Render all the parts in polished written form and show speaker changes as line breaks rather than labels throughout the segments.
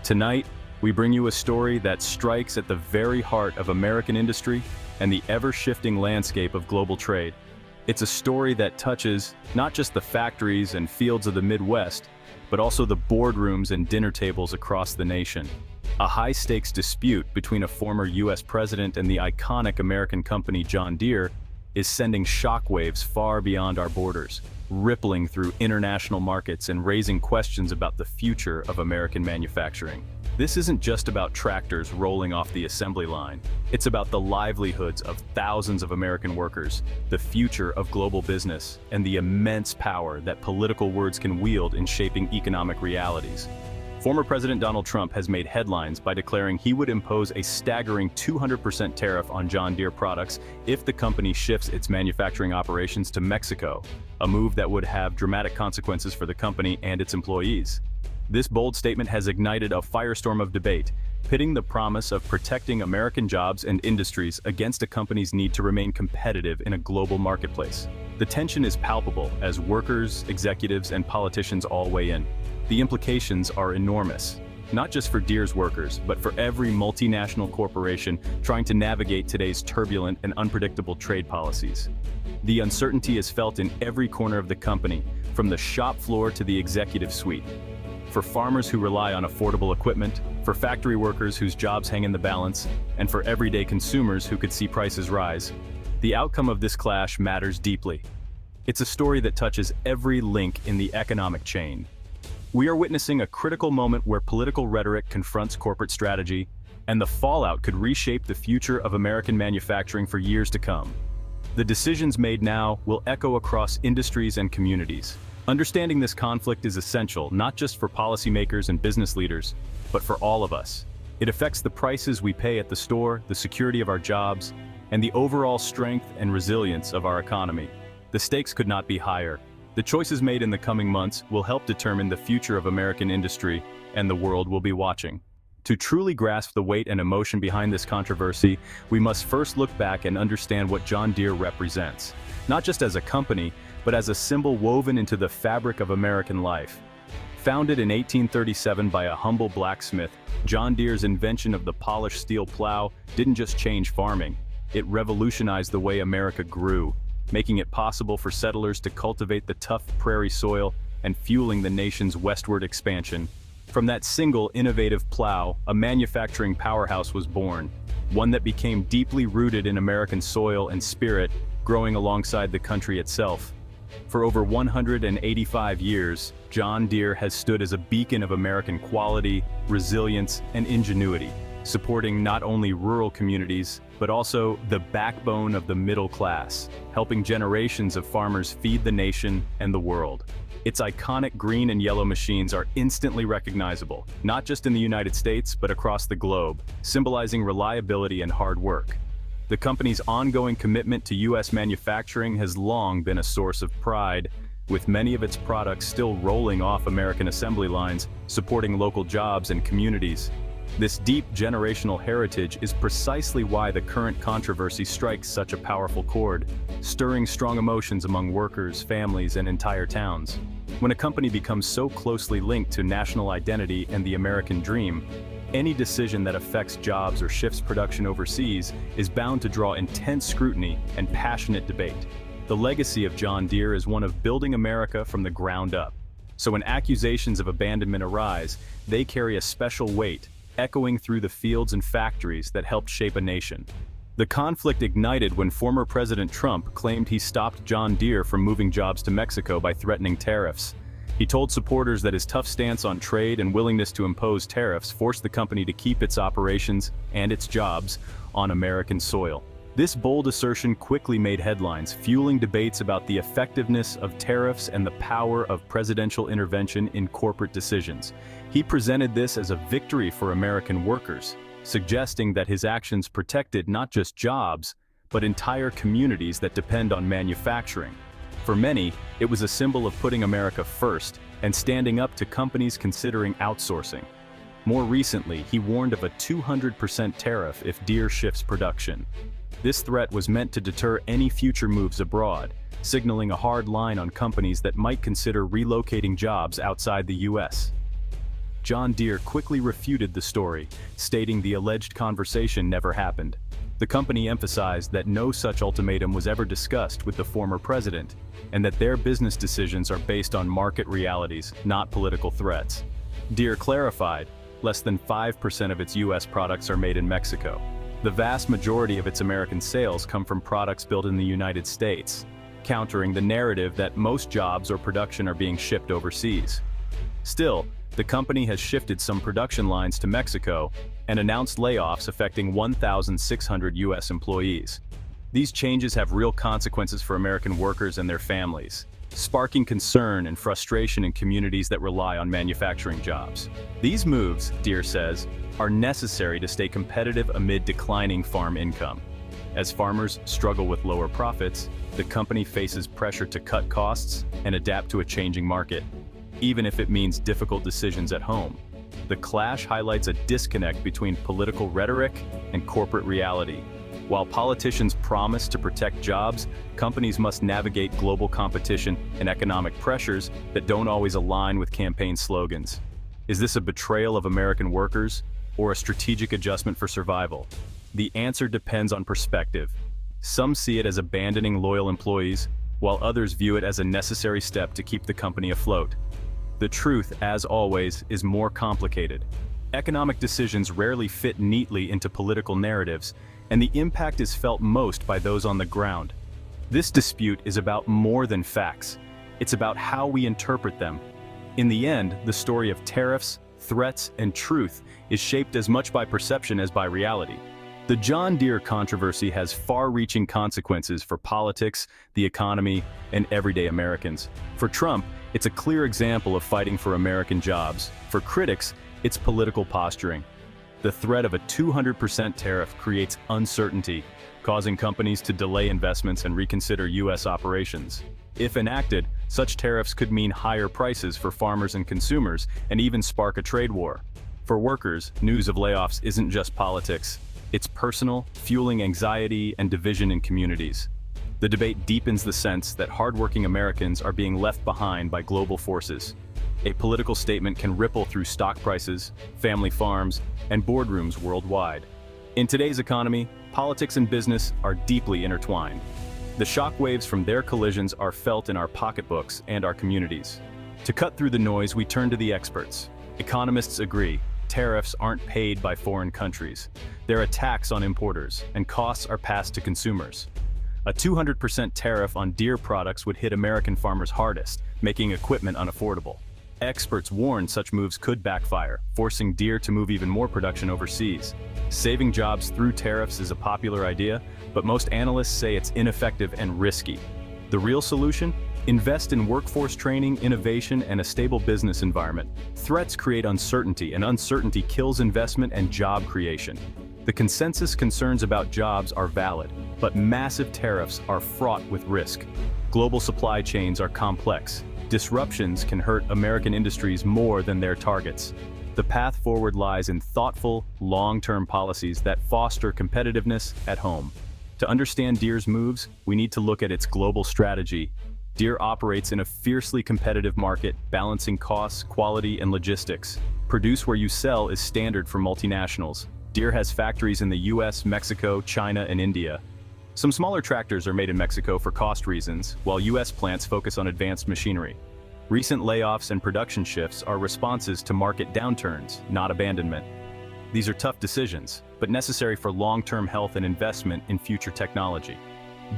Tonight, we bring you a story that strikes at the very heart of American industry and the ever-shifting landscape of global trade. It's a story that touches not just the factories and fields of the Midwest, but also the boardrooms and dinner tables across the nation. A high-stakes dispute between a former U.S. president and the iconic American company John Deere is sending shockwaves far beyond our borders, rippling through international markets and raising questions about the future of American manufacturing. This isn't just about tractors rolling off the assembly line. It's about the livelihoods of thousands of American workers, the future of global business, and the immense power that political words can wield in shaping economic realities. Former President Donald Trump has made headlines by declaring he would impose a staggering 200% tariff on John Deere products if the company shifts its manufacturing operations to Mexico, a move that would have dramatic consequences for the company and its employees. This bold statement has ignited a firestorm of debate, pitting the promise of protecting American jobs and industries against a company's need to remain competitive in a global marketplace. The tension is palpable as workers, executives, and politicians all weigh in. The implications are enormous, not just for Deere's workers, but for every multinational corporation trying to navigate today's turbulent and unpredictable trade policies. The uncertainty is felt in every corner of the company, from the shop floor to the executive suite. For farmers who rely on affordable equipment, for factory workers whose jobs hang in the balance, and for everyday consumers who could see prices rise, the outcome of this clash matters deeply. It's a story that touches every link in the economic chain. We are witnessing a critical moment where political rhetoric confronts corporate strategy, and the fallout could reshape the future of American manufacturing for years to come. The decisions made now will echo across industries and communities. Understanding this conflict is essential, not just for policymakers and business leaders, but for all of us. It affects the prices we pay at the store, the security of our jobs, and the overall strength and resilience of our economy. The stakes could not be higher. The choices made in the coming months will help determine the future of American industry, and the world will be watching. To truly grasp the weight and emotion behind this controversy, we must first look back and understand what John Deere represents, not just as a company, but as a symbol woven into the fabric of American life. Founded in 1837 by a humble blacksmith, John Deere's invention of the polished steel plow didn't just change farming, it revolutionized the way America grew, making it possible for settlers to cultivate the tough prairie soil and fueling the nation's westward expansion. From that single innovative plow, a manufacturing powerhouse was born, one that became deeply rooted in American soil and spirit, growing alongside the country itself. For over 185 years, John Deere has stood as a beacon of American quality, resilience, and ingenuity, supporting not only rural communities, but also the backbone of the middle class, helping generations of farmers feed the nation and the world. Its iconic green and yellow machines are instantly recognizable, not just in the United States, but across the globe, symbolizing reliability and hard work. The company's ongoing commitment to U.S. manufacturing has long been a source of pride, with many of its products still rolling off American assembly lines, supporting local jobs and communities. This deep generational heritage is precisely why the current controversy strikes such a powerful chord, stirring strong emotions among workers, families, and entire towns. When a company becomes so closely linked to national identity and the American dream, any decision that affects jobs or shifts production overseas is bound to draw intense scrutiny and passionate debate. The legacy of John Deere is one of building America from the ground up. So when accusations of abandonment arise, they carry a special weight, echoing through the fields and factories that helped shape a nation. The conflict ignited when former President Trump claimed he stopped John Deere from moving jobs to Mexico by threatening tariffs. He told supporters that his tough stance on trade and willingness to impose tariffs forced the company to keep its operations and its jobs on American soil. This bold assertion quickly made headlines, fueling debates about the effectiveness of tariffs and the power of presidential intervention in corporate decisions. He presented this as a victory for American workers, suggesting that his actions protected not just jobs, but entire communities that depend on manufacturing. For many, it was a symbol of putting America first and standing up to companies considering outsourcing. More recently, he warned of a 200% tariff if Deere shifts production. This threat was meant to deter any future moves abroad, signaling a hard line on companies that might consider relocating jobs outside the U.S. John Deere quickly refuted the story, stating the alleged conversation never happened. The company emphasized that no such ultimatum was ever discussed with the former president, and that their business decisions are based on market realities, not political threats. Deere clarified, less than 5% of its U.S. products are made in Mexico. The vast majority of its American sales come from products built in the United States, countering the narrative that most jobs or production are being shipped overseas. Still, the company has shifted some production lines to Mexico and announced layoffs affecting 1,600 U.S. employees. These changes have real consequences for American workers and their families, sparking concern and frustration in communities that rely on manufacturing jobs. These moves, Deere says, are necessary to stay competitive amid declining farm income. As farmers struggle with lower profits, the company faces pressure to cut costs and adapt to a changing market, even if it means difficult decisions at home. The clash highlights a disconnect between political rhetoric and corporate reality. While politicians promise to protect jobs, companies must navigate global competition and economic pressures that don't always align with campaign slogans. Is this a betrayal of American workers or a strategic adjustment for survival? The answer depends on perspective. Some see it as abandoning loyal employees, while others view it as a necessary step to keep the company afloat. The truth, as always, is more complicated. Economic decisions rarely fit neatly into political narratives, and the impact is felt most by those on the ground. This dispute is about more than facts. It's about how we interpret them. In the end, the story of tariffs, threats, and truth is shaped as much by perception as by reality. The John Deere controversy has far-reaching consequences for politics, the economy, and everyday Americans. For Trump, it's a clear example of fighting for American jobs. For critics, it's political posturing. The threat of a 200% tariff creates uncertainty, causing companies to delay investments and reconsider U.S. operations. If enacted, such tariffs could mean higher prices for farmers and consumers, and even spark a trade war. For workers, news of layoffs isn't just politics. It's personal, fueling anxiety and division in communities. The debate deepens the sense that hardworking Americans are being left behind by global forces. A political statement can ripple through stock prices, family farms, and boardrooms worldwide. In today's economy, politics and business are deeply intertwined. The shockwaves from their collisions are felt in our pocketbooks and our communities. To cut through the noise, we turn to the experts. Economists agree. Tariffs aren't paid by foreign countries. They're a tax on importers, and costs are passed to consumers. A 200% tariff on Deere products would hit American farmers hardest, making equipment unaffordable. Experts warn such moves could backfire, forcing Deere to move even more production overseas. Saving jobs through tariffs is a popular idea, but most analysts say it's ineffective and risky. The real solution? Invest in workforce training, innovation, and a stable business environment. Threats create uncertainty, and uncertainty kills investment and job creation. The consensus concerns about jobs are valid, but massive tariffs are fraught with risk. Global supply chains are complex. Disruptions can hurt American industries more than their targets. The path forward lies in thoughtful, long-term policies that foster competitiveness at home. To understand Deere's moves, we need to look at its global strategy. Deere operates in a fiercely competitive market, balancing costs, quality, and logistics. Produce where you sell is standard for multinationals. Deere has factories in the US, Mexico, China, and India. Some smaller tractors are made in Mexico for cost reasons, while US plants focus on advanced machinery. Recent layoffs and production shifts are responses to market downturns, not abandonment. These are tough decisions, but necessary for long-term health and investment in future technology.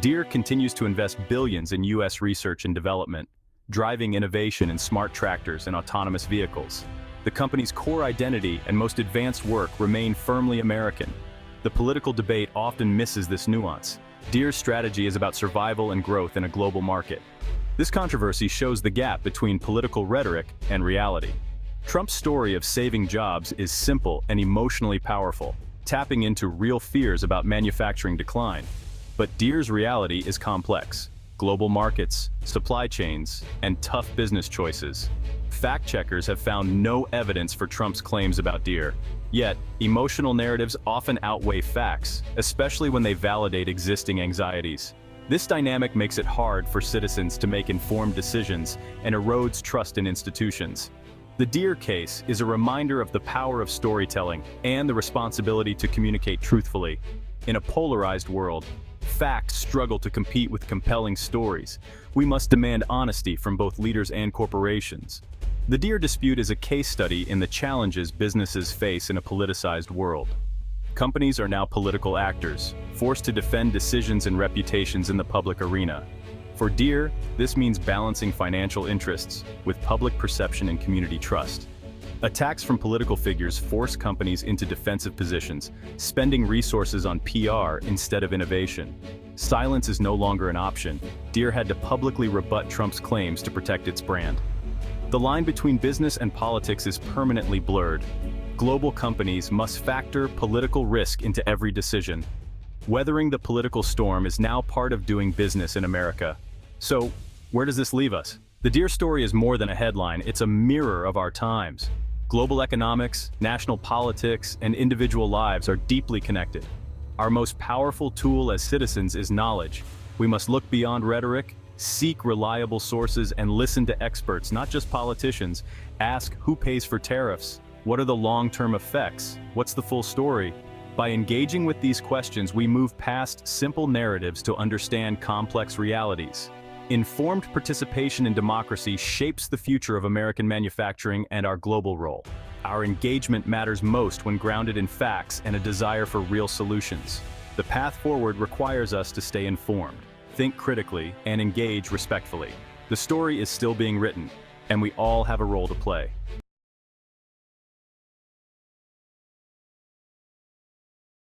Deere continues to invest billions in US research and development, driving innovation in smart tractors and autonomous vehicles. The company's core identity and most advanced work remain firmly American. The political debate often misses this nuance. Deere's strategy is about survival and growth in a global market. This controversy shows the gap between political rhetoric and reality. Trump's story of saving jobs is simple and emotionally powerful, tapping into real fears about manufacturing decline. But Deere's reality is complex. Global markets, supply chains, and tough business choices. Fact-checkers have found no evidence for Trump's claims about Deere. Yet, emotional narratives often outweigh facts, especially when they validate existing anxieties. This dynamic makes it hard for citizens to make informed decisions and erodes trust in institutions. The Deere case is a reminder of the power of storytelling and the responsibility to communicate truthfully. In a polarized world, facts struggle to compete with compelling stories. We must demand honesty from both leaders and corporations. The Deere dispute is a case study in the challenges businesses face in a politicized world. Companies are now political actors, forced to defend decisions and reputations in the public arena. For Deere, this means balancing financial interests with public perception and community trust. Attacks from political figures force companies into defensive positions, spending resources on PR instead of innovation. Silence is no longer an option. Deere had to publicly rebut Trump's claims to protect its brand. The line between business and politics is permanently blurred. Global companies must factor political risk into every decision. Weathering the political storm is now part of doing business in America. So, where does this leave us? The Deere story is more than a headline, it's a mirror of our times. Global economics, national politics, and individual lives are deeply connected. Our most powerful tool as citizens is knowledge. We must look beyond rhetoric, seek reliable sources, and listen to experts, not just politicians. Ask who pays for tariffs? What are the long-term effects? What's the full story? By engaging with these questions, we move past simple narratives to understand complex realities. Informed participation in democracy shapes the future of American manufacturing and our global role. Our engagement matters most when grounded in facts and a desire for real solutions. The path forward requires us to stay informed, think critically, and engage respectfully. The story is still being written, and we all have a role to play.